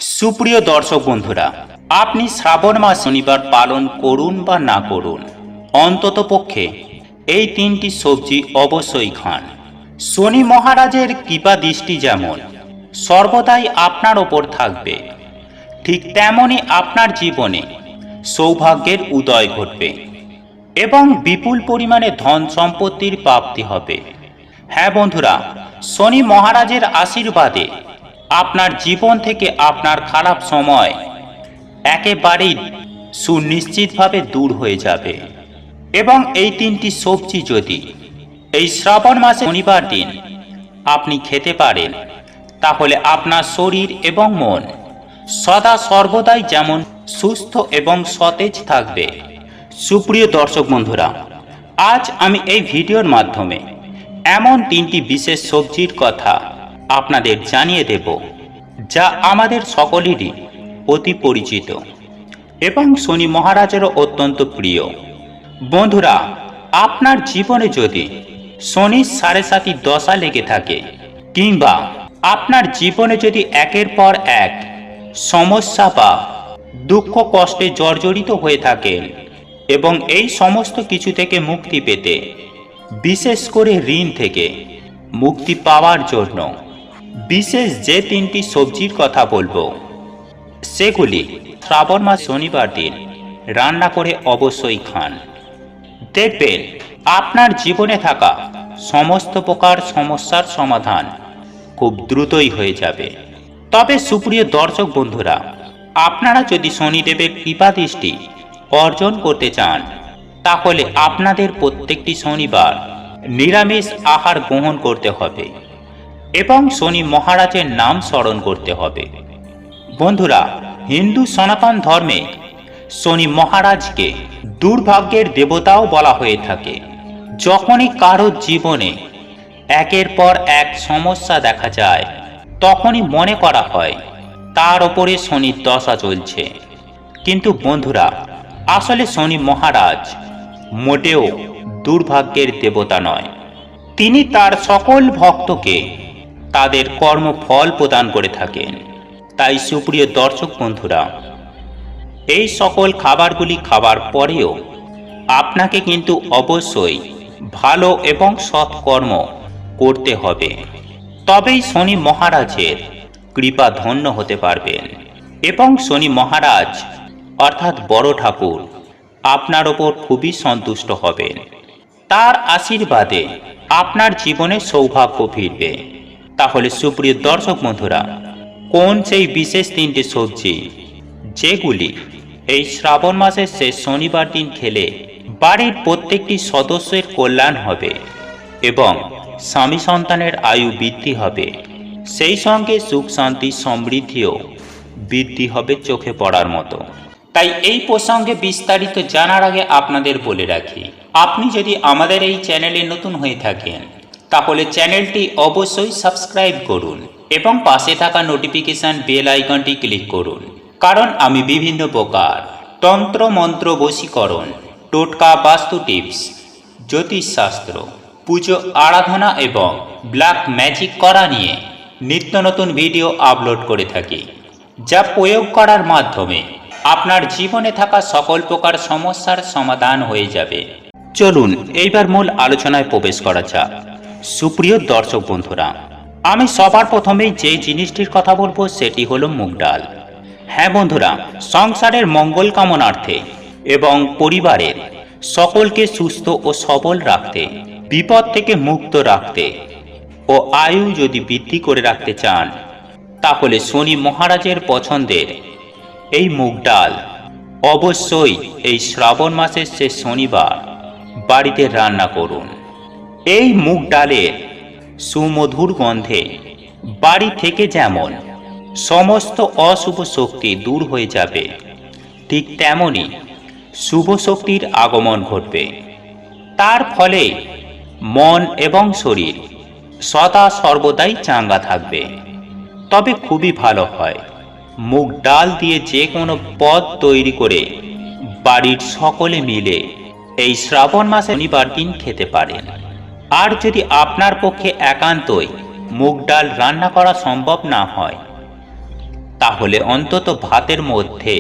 সুপ্রিয় দর্শক বন্ধুরা, আপনি শ্রাবণ মাস শনিবার পালন করুন বা না করুন, অন্তত পক্ষে এই তিনটি সবজি অবশ্যই খান। শনি মহারাজের কৃপা দৃষ্টি যেমন সর্বদাই আপনার ওপর থাকবে, ঠিক তেমনি আপনার জীবনে সৌভাগ্যের উদয় ঘটবে এবং বিপুল পরিমাণে ধন সম্পত্তির প্রাপ্তি হবে। হ্যাঁ বন্ধুরা, শনি মহারাজের আশীর্বাদে আপনার জীবন থেকে আপনার খারাপ সময় একেবারেই সুনিশ্চিতভাবে দূর হয়ে যাবে। এবং এই তিনটি সবজি যদি এই শ্রাবণ মাসে শনিবার দিন আপনি খেতে পারেন, তাহলে আপনার শরীর এবং মন সদা সর্বদাই যেমন সুস্থ এবং সতেজ থাকবে। সুপ্রিয় দর্শক বন্ধুরা, আজ আমি এই ভিডিওর মাধ্যমে এমন তিনটি বিশেষ সবজির কথা আপনাদের জানিয়ে দেব, যা আমাদের সকলেরই অতি পরিচিত এবং শনি মহারাজেরও অত্যন্ত প্রিয়। বন্ধুরা, আপনার জীবনে যদি শনির 7.5 দশা লেগে থাকে, কিংবা আপনার জীবনে যদি একের পর এক সমস্যা বা দুঃখ কষ্টে জর্জরিত হয়ে থাকেন, এবং এই সমস্ত কিছু থেকে মুক্তি পেতে, বিশেষ করে ঋণ থেকে মুক্তি পাওয়ার জন্য বিশেষ যে তিনটি সবজির কথা বলবো, সেগুলি শ্রাবণ মাস শনিবার দিন রান্না করে অবশ্যই খান। দেখবেন আপনার জীবনে থাকা সমস্ত প্রকার সমস্যার সমাধান খুব দ্রুতই হয়ে যাবে। তবে সুপ্রিয় দর্শক বন্ধুরা, আপনারা যদি শনিদেবের কৃপা দৃষ্টি অর্জন করতে চান, তাহলে আপনাদের প্রত্যেকটি শনিবার নিরামিষ আহার গ্রহণ করতে হবে এবং শনি মহারাজের নাম স্মরণ করতে হবে। বন্ধুরা, হিন্দু সনাতন ধর্মে শনি মহারাজকে দুর্ভাগ্যের দেবতাও বলা হয়ে থাকে। যখনই কারোর জীবনে একের পর এক সমস্যা দেখা যায়, তখনই মনে করা হয় তার ওপরে শনির দশা চলছে। কিন্তু বন্ধুরা, আসলে শনি মহারাজ মোটেও দুর্ভাগ্যের দেবতা নয়। তিনি তার সকল ভক্তকে তাদের কর্মফল প্রদান করে থাকেন। তাই সুপ্রিয় দর্শক বন্ধুরা, এই সকল খাবারগুলি খাবার পরেও আপনাকে কিন্তু অবশ্যই ভালো এবং সৎকর্ম করতে হবে, তবেই শনি মহারাজের কৃপা ধন্য হতে পারবেন এবং শনি মহারাজ অর্থাৎ বড় ঠাকুর আপনার ওপর খুবই সন্তুষ্ট হবেন। তার আশীর্বাদে আপনার জীবনে সৌভাগ্য ফিরবে। তাহলে সুপ্রিয় দর্শক বন্ধুরা, কোন সেই বিশেষ তিনটি সবজি যেগুলি এই শ্রাবণ মাসের শেষ শনিবার দিন খেলে বাড়ির প্রত্যেকটি সদস্যের কল্যাণ হবে এবং স্বামী সন্তানের আয়ু বৃদ্ধি হবে, সেই সঙ্গে সুখ শান্তি সমৃদ্ধিও বৃদ্ধি হবে চোখে পড়ার মতো। তাই এই প্রসঙ্গে বিস্তারিত জানার আগে আপনাদের বলে রাখি, আপনি যদি আমাদের এই চ্যানেলে নতুন হয়ে থাকেন, তাহলে চ্যানেলটি অবশ্যই সাবস্ক্রাইব করুন এবং পাশে থাকা নোটিফিকেশন বেল আইকনটি ক্লিক করুন, কারণ আমি বিভিন্ন প্রকার তন্ত্র মন্ত্র বশীকরণ, টোটকা, বাস্তু টিপস, জ্যোতিষশাস্ত্র, পুজো আরাধনা এবং ব্ল্যাক ম্যাজিক করা নিয়ে নিত্য নতুন ভিডিও আপলোড করে থাকি, যা প্রয়োগ করার মাধ্যমে আপনার জীবনে থাকা সকল প্রকার সমস্যার সমাধান হয়ে যাবে। চলুন এইবার মূল আলোচনায় প্রবেশ করা যাক। সুপ্রিয় দর্শক বন্ধুরা, আমি সবার প্রথমেই যে জিনিসটির কথা বলবো সেটি হলো মুগ ডাল। হ্যাঁ বন্ধুরা, সংসারের মঙ্গল কামনার্থে এবং পরিবারের সকলকে সুস্থ ও সবল রাখতে, বিপদ থেকে মুক্ত রাখতে ও আয়ু যদি বৃদ্ধি করে রাখতে চান, তাহলে শনি মহারাজের পছন্দের এই মুগ ডাল অবশ্যই এই শ্রাবণ মাসের শেষ শনিবার বাড়িতে রান্না করুন। এই মুগ ডালের সুমধুর গন্ধে বাড়ি থেকে যেমন সমস্ত অশুভ শক্তি দূর হয়ে যাবে, ঠিক তেমনি শুভ শক্তির আগমন ঘটবে। তার ফলে মন এবং শরীর সদা সর্বদাই চাঙ্গা থাকবে। তবে খুবই ভালো হয় মুগ ডাল দিয়ে যে কোনো পদ তৈরি করে বাড়ির সকলে মিলে এই শ্রাবণ মাসে শনিবার দিন খেতে পারেন। আর যদি আপনার পক্ষে একান্তই মুগ ডাল রান্না করা সম্ভব না হয়, তাহলে অন্তত ভাতের মধ্যে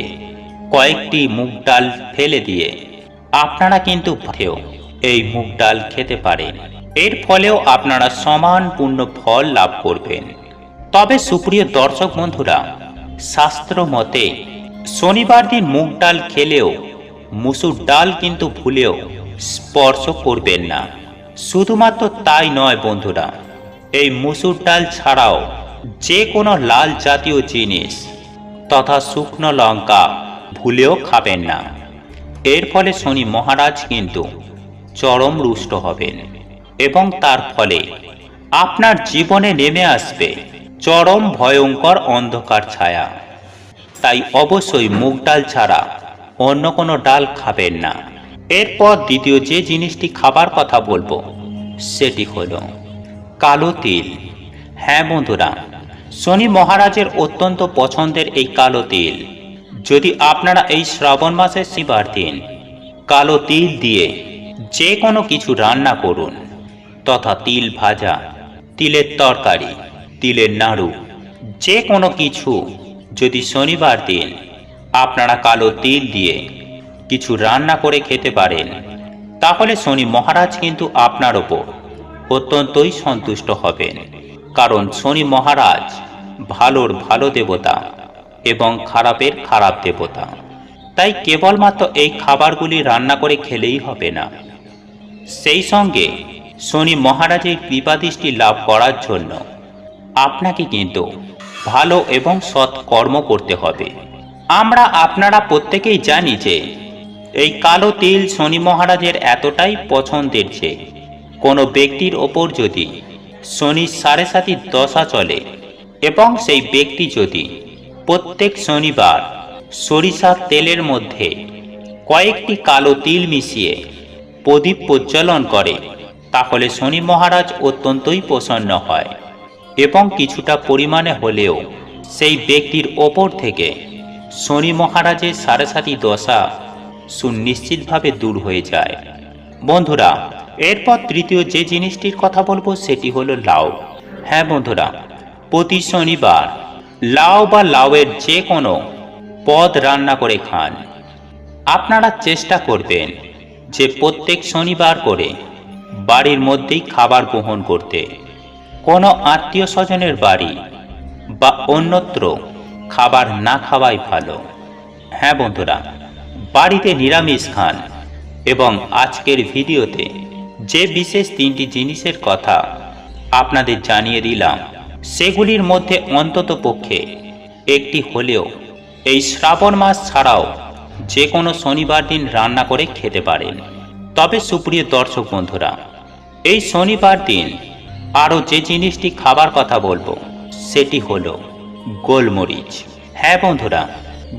কয়েকটি মুগ ডাল ফেলে দিয়ে আপনারা কিন্তু ভাতেও এই মুগ ডাল খেতে পারেন। এর ফলেও আপনারা সমান পূর্ণ ফল লাভ করবেন। তবে সুপ্রিয় দর্শক বন্ধুরা, শাস্ত্র মতে শনিবার দিন মুগ ডাল খেলেও মুসুর ডাল কিন্তু ভুলেও স্পর্শ করবেন না। শুধুমাত্র তাই নয় বন্ধুরা, এই মুসুর ডাল ছাড়াও যে কোনো লাল জাতীয় জিনিস তথা শুকনো লঙ্কা ভুলেও খাবেন না। এর ফলে শনি মহারাজ কিন্তু চরম রুষ্ট হবেন এবং তার ফলে আপনার জীবনে নেমে আসবে চরম ভয়ঙ্কর অন্ধকার ছায়া। তাই অবশ্যই মুগ ডাল ছাড়া অন্য কোনো ডাল খাবেন না। এরপর দ্বিতীয় যে জিনিসটি খাবার কথা বলবো সেটি হলো কালো তিল। হ্যাঁ বন্ধুরা, শনি মহারাজের অত্যন্ত পছন্দের এই কালো তিল যদি আপনারা এই শ্রাবণ মাসের শনিবার দিন কালো তিল দিয়ে যে কোনো কিছু রান্না করুন, তথা তিল ভাজা, তিলের তরকারি, তিলের নাড়ু, যে কোনো কিছু যদি শনিবার দিন আপনারা কালো তিল দিয়ে কিছু রান্না করে খেতে পারেন, তাহলে শনি মহারাজ কিন্তু আপনার ওপর অত্যন্তই সন্তুষ্ট হবেন। কারণ শনি মহারাজ ভালোর ভালো দেবতা এবং খারাপের খারাপ দেবতা। তাই কেবলমাত্র এই খাবারগুলি রান্না করে খেলেই হবে না, সেই সঙ্গে শনি মহারাজের কৃপাদৃষ্টি লাভ করার জন্য আপনাকে কিন্তু ভালো এবং সৎ কর্ম করতে হবে। আমরা আপনারা প্রত্যেকেই জানি যে এই কালো তিল শনি মহারাজের এতটাই পছন্দের যে কোনো ব্যক্তির ওপর যদি শনির 7.5 দশা চলে এবং সেই ব্যক্তি যদি প্রত্যেক শনিবার সরিষার তেলের মধ্যে কয়েকটি কালো তিল মিশিয়ে প্রদীপ প্রজ্বলন করে, তাহলে শনি মহারাজ অত্যন্তই প্রসন্ন হয় এবং কিছুটা পরিমাণে হলেও সেই ব্যক্তির ওপর থেকে শনি মহারাজের 7.5 দশা সুনিশ্চিতভাবে দূর হয়ে যায়। বন্ধুরা, এরপর তৃতীয় যে জিনিসটির কথা বলবো সেটি হলো লাউ। হ্যাঁ বন্ধুরা, প্রতি শনিবার লাউ বা লাউয়ের যে কোনো পদ রান্না করে খান। আপনারা চেষ্টা করবেন যে প্রত্যেক শনিবার করে বাড়ির মধ্যেই খাবার গ্রহণ করতে। কোনো আত্মীয় স্বজনের বাড়ি বা অন্যত্র খাবার না খাওয়াই ভালো। হ্যাঁ বন্ধুরা, বাড়িতে নিরামিষ খান এবং আজকের ভিডিওতে যে বিশেষ 3টি জিনিসের কথা আপনাদের জানিয়ে দিলাম সেগুলির মধ্যে অন্তত পক্ষে একটি হলেও এই শ্রাবণ মাস ছাড়াও যে কোনো শনিবার দিন রান্না করে খেতে পারেন। তবে সুপ্রিয় দর্শক বন্ধুরা, এই শনিবার দিন আরও যে জিনিসটি খাবার কথা বলবো সেটি হলো গোলমরিচ। হ্যাঁ বন্ধুরা,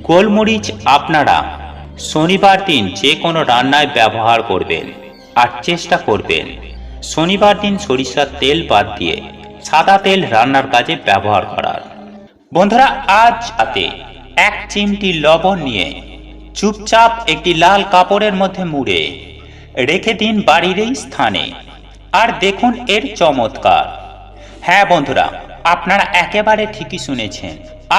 গোলমরিচ আপনারা শনিবার দিন যে কোনো রান্নায় ব্যবহার করবেন আর চেষ্টা করবেন শনিবার দিন সরিষার তেল বাদ দিয়ে সাদা তেল রান্নার কাজে ব্যবহার করার। বন্ধুরা, আজ রাতে 1 চিমটি লবণ নিয়ে চুপচাপ একটি লাল কাপড়ের মধ্যে মুড়ে রেখে দিন বাড়ির এই স্থানে, আর দেখুন এর চমৎকার। হ্যাঁ বন্ধুরা, আপনারা একেবারে ঠিকই শুনেছেন।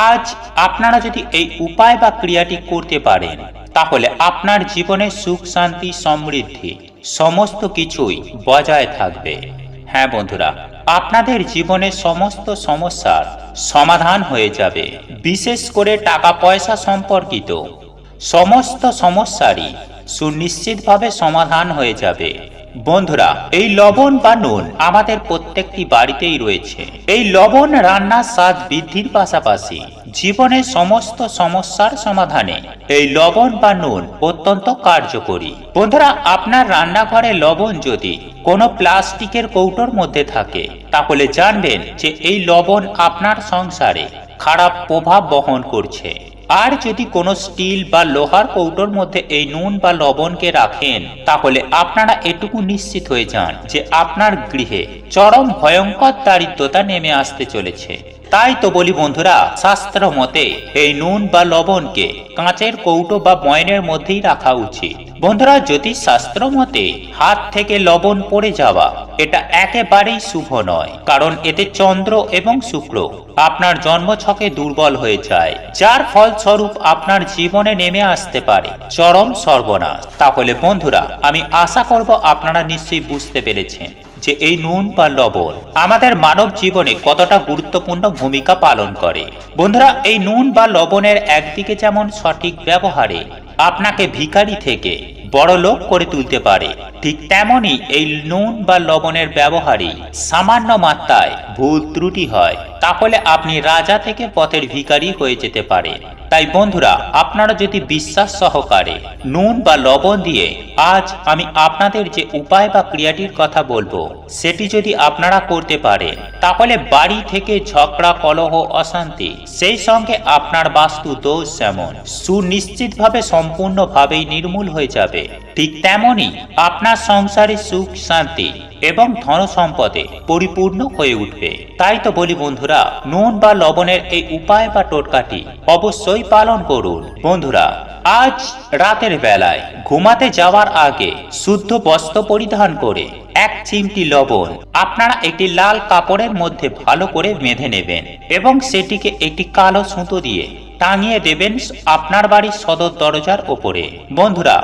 আজ আপনারা যদি এই উপায় বা ক্রিয়াটি করতে পারেন, তাহলে আপনার জীবনে সুখ, শান্তি, সমৃদ্ধি সমস্ত কিছুই বজায় থাকবে। হ্যাঁ বন্ধুরা, আপনাদের জীবনে সমস্ত সমস্যার সমাধান হয়ে যাবে। বিশেষ করে টাকা পয়সা সম্পর্কিত সমস্ত সমস্যারই সুনিশ্চিতভাবে সমাধান হয়ে যাবে। বন্ধুরা, এই লবণ বা নুন আমাদের প্রত্যেকটি বাড়িতেই রয়েছে। এই লবণ রান্নার স্বাদ বৃদ্ধির পাশাপাশি জীবনের সমস্ত সমস্যার সমাধানে এই লবণ বা নুন অত্যন্ত কার্যকরী। বন্ধুরা, আপনার রান্নাঘরে লবণ যদি কোনো প্লাস্টিকের কৌটোর মধ্যে থাকে, তাহলে জানবেন যে এই লবণ আপনার সংসারে খারাপ প্রভাব বহন করছে। আর যদি কোনো স্টিল বা লোহার কৌটোর মধ্যে এই নুন বা লবণকে রাখেন, তাহলে আপনারা এটুকু নিশ্চিত হয়ে যান যে আপনার গৃহে চরম ভয়ঙ্কর দারিদ্রতা নেমে আসতে চলেছে। তাই তো বলি বন্ধুরা, শাস্ত্র মতে এই নুন বা লবণকে কাঁচের কৌটো বা বয়নের মধ্যেই রাখা উচিত। বন্ধুরা, জ্যোতিষশাস্ত্র মতে হাত থেকে লবণ পড়ে যাওয়া এটা একেবারেই শুভ নয়, কারণ এতে চন্দ্র এবং শুক্র আপনার জন্মছকে দুর্বল হয়ে যায়, যার ফলস্বরূপ আপনার জীবনে নেমে আসতে পারে চরম সর্বনাশ। তাহলে বন্ধুরা, আমি আশা করব আপনারা নিশ্চয়ই বুঝতে পেরেছেন যে এই নুন বা লবণ আমাদের মানব জীবনে কতটা গুরুত্বপূর্ণ ভূমিকা পালন করে। বন্ধুরা, এই নুন বা লবণের একদিকে যেমন সঠিক ব্যবহারে আপনাকে ভিখারি থেকে বড় লোক করে তুলতে পারে, ঠিক তেমনি এই নুন বা লবণের ব্যবহারে সামান্য মাত্রায় ভুল ত্রুটি হয় তাহলে আপনি রাজা থেকে পথের ভিখারি হয়ে যেতে পারে। তাই বন্ধুরা, আপনারা যদি বিশ্বাস সহকারে নুন বা লবণ দিয়ে আজ আমি আপনাদের যে উপায় বা ক্রিয়াটির কথা বলবো সেটি যদি আপনারা করতে পারেন, তাহলে বাড়ি থেকে ঝগড়া, কলহ, অশান্তি, সেই সঙ্গে আপনার বাস্তু দোষ যেমন সুনিশ্চিতভাবে সম্পূর্ণভাবেই নির্মূল হয়ে যাবে, ঠিক তেমনি আপনার সংসারে সুখ, শান্তি এবং ধন সম্পদে পরিপূর্ণ হয়ে উঠবে। তাই তো বলি বন্ধুরা, নুন বা লবণের এই উপায় বা টোটকাটি অবশ্যই পালন করুন। বন্ধুরা, আজ রাতের বেলায় ঘুমাতে যাওয়ার আগে শুদ্ধ বস্ত্র পরিধান করে এক চিমটি লবণ আপনারা একটি লাল কাপড়ের মধ্যে ভালো করে বেঁধে নেবেন এবং সেটিকে একটি কালো সুতো দিয়ে টাঙিয়ে দেবেন আপনার বাড়ির সদর দরজার ওপরে। বন্ধুরা,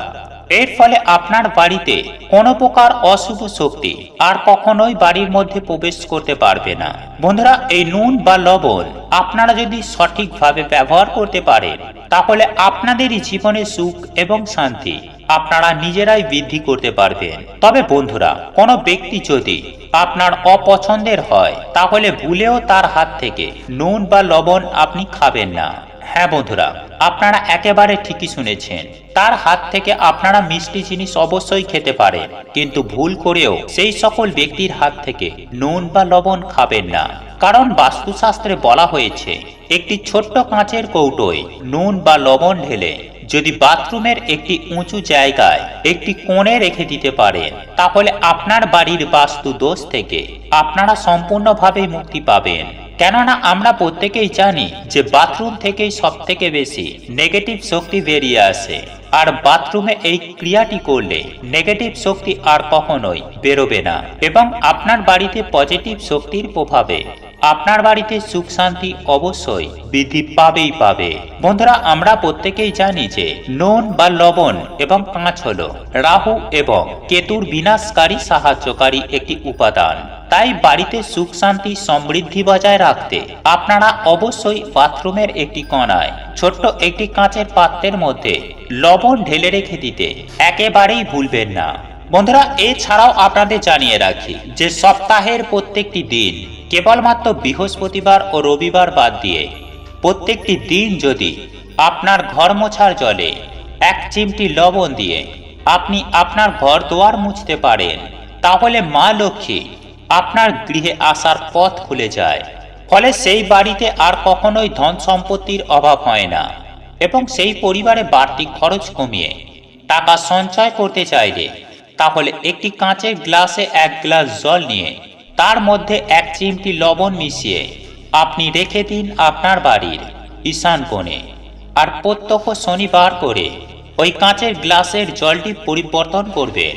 এর ফলে আপনার বাড়িতে কোনো প্রকার অশুভ শক্তি আর কখনোই বাড়ির মধ্যে প্রবেশ করতে পারবে না। বন্ধুরা, এই নুন বা লবণ আপনারা যদি সঠিকভাবে ব্যবহার করতে পারেন, তাহলে আপনাদেরই জীবনে সুখ এবং শান্তি আপনারা নিজেরাই বৃদ্ধি করতে পারবেন। তবে বন্ধুরা, কোনো ব্যক্তি যদি আপনার অপছন্দের হয়, তাহলে ভুলেও তার হাত থেকে নুন বা লবণ আপনি খাবেন না। হ্যাঁ বন্ধুরা, আপনারা একেবারে ঠিকই শুনেছেন, তার হাত থেকে আপনারা মিষ্টি জিনিস অবশ্যই খেতে পারেন, কিন্তু ভুল করেও সেই সকল ব্যক্তির হাত থেকে নুন বা লবণ খাবেন না। কারণ বাস্তুশাস্ত্রে বলা হয়েছে, একটি ছোট্ট কাঁচের কৌটোয় নুন বা লবণ ঢেলে যদি বাথরুমের একটি উঁচু জায়গায় একটি কোণে রেখে দিতে পারেন, তাহলে আপনার বাড়ির বাস্তু দোষ থেকে আপনারা সম্পূর্ণভাবে মুক্তি পাবেন। কেননা আমরা প্রত্যেকেই জানি যে বাথরুম থেকেই সব থেকে বেশি নেগেটিভ শক্তি বেরিয়ে আসে, আর বাথরুমে এই ক্রিয়াটি করলে নেগেটিভ শক্তি আর কখনোই বেরোবে না এবং আপনার বাড়িতে পজিটিভ শক্তির প্রভাবে আপনার বাড়িতে সুখ শান্তি অবশ্যই বৃদ্ধি পাবেই পাবে। বন্ধুরা, আমরা প্রত্যেকেই জানি যে নুন বা লবণ এবং কাঁচ হলো রাহু এবং কেতুর বিনাশকারী সাহায্যকারী একটি উপাদান। তাই বাড়িতে সুখ শান্তি সমৃদ্ধি বজায় রাখতে আপনারা অবশ্যই বাথরুমের একটি কোণায় ছোট্ট একটি কাঁচের পাত্রের মধ্যে লবণ ঢেলে রেখে দিতে একেবারেই ভুলবেন না। বন্ধুরা, এছাড়াও আপনাদের জানিয়ে রাখি যে সপ্তাহের প্রত্যেকটি দিন কেবলমাত্র বৃহস্পতিবার ও রবিবার বাদ দিয়ে প্রত্যেকটি দিন যদি আপনার ঘর মোছার জলে এক চিমটি লবণ দিয়ে আপনি আপনার ঘর দুয়ার মুছতে পারেন, তাহলে মা লক্ষ্মী আপনার গৃহে আসার পথ খুলে যায়। ফলে সেই বাড়িতে আর কখনোই ধন সম্পত্তির অভাব হয় না এবং সেই পরিবারে বাড়তি খরচ কমিয়ে টাকা সঞ্চয় করতে চাইলে তাহলে একটি কাঁচের গ্লাসে এক গ্লাস জল নিয়ে তার মধ্যে এক চিমটি লবণ মিশিয়ে আপনি রেখে দিন আপনার বাড়ির ঈশান কোণে। আর প্রত্যহ শনিবার করে ওই কাঁচের গ্লাসের জলটি পরিবর্তন করবেন।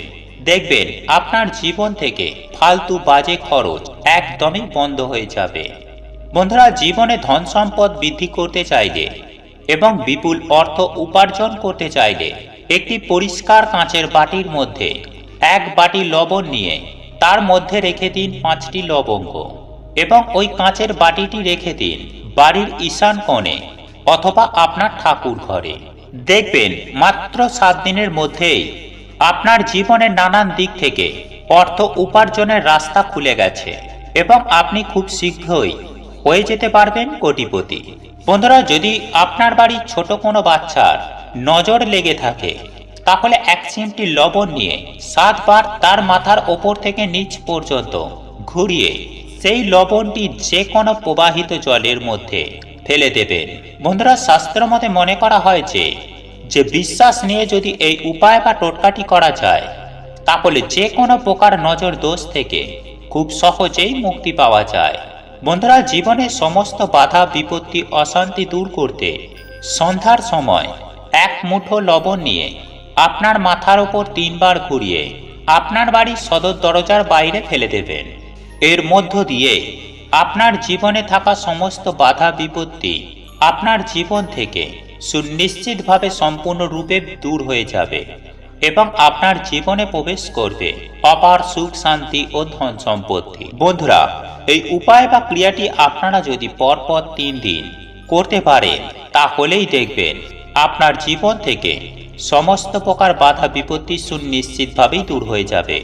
দেখবেন আপনার জীবন থেকে ফালতু বাজে খরচ একদমই বন্ধ হয়ে যাবে। বন্ধুরা, জীবনে ধন সম্পদ বৃদ্ধি করতে চাইলে এবং বিপুল অর্থ উপার্জন করতে চাইলে একটি পরিষ্কার কাঁচের বাটির মধ্যে এক বাটি লবণ নিয়ে তার মধ্যে রেখে দিন 5টি লবঙ্গ এবং ওই কাঁচের বাটিটি রেখে দিন বাড়ির ঈশান কোণে অথবা আপনার ঠাকুর ঘরে। দেখবেন মাত্র 7 দিনের মধ্যেই আপনার জীবনের নানান দিক থেকে অর্থ উপার্জনের রাস্তা খুলে গেছে এবং আপনি খুব শীঘ্রই হয়ে যেতে পারবেন কোটিপতি। বন্ধুরা, যদি আপনার বাড়ির ছোট কোনো বাচ্চার নজর লেগে থাকে, তাহলে এক চিমটি লবণ নিয়ে 7 বার তার মাথার ওপর থেকে নিচ পর্যন্ত ঘুরিয়ে সেই লবণটি যে কোনো প্রবাহিত জলের মধ্যে ফেলে দেবেন। বন্ধুরা, শাস্ত্র মতে মনে করা হয় যে বিশ্বাস নিয়ে যদি এই উপায় বা টোটকাটি করা যায়, তাহলে যে কোনো প্রকার নজর দোষ থেকে খুব সহজেই মুক্তি পাওয়া যায়। বন্ধুরা, জীবনের সমস্ত বাধা বিপত্তি অশান্তি দূর করতে সন্ধ্যার সময় এক মুঠো লবণ নিয়ে আপনার মাথার ওপর 3 বার ঘুরিয়ে আপনার বাড়ির সদর দরজার বাইরে ফেলে দেবেন। এর মধ্য দিয়ে আপনার জীবনে থাকা সমস্ত বাধা বিপত্তি আপনার জীবন থেকে সুনিশ্চিতভাবে সম্পূর্ণরূপে দূর হয়ে যাবে এবং আপনার জীবনে প্রবেশ করবে অপার সুখ শান্তি ও ধন সম্পত্তি। বন্ধুরা, এই উপায় বা ক্রিয়াটি আপনারা যদি পরপর 3 দিন করতে পারেন তাহলেই দেখবেন আপনার জীবন থেকে সমস্ত প্রকার বাধা বিপত্তি সুনিশ্চিতভাবেই দূর হয়ে যাবে।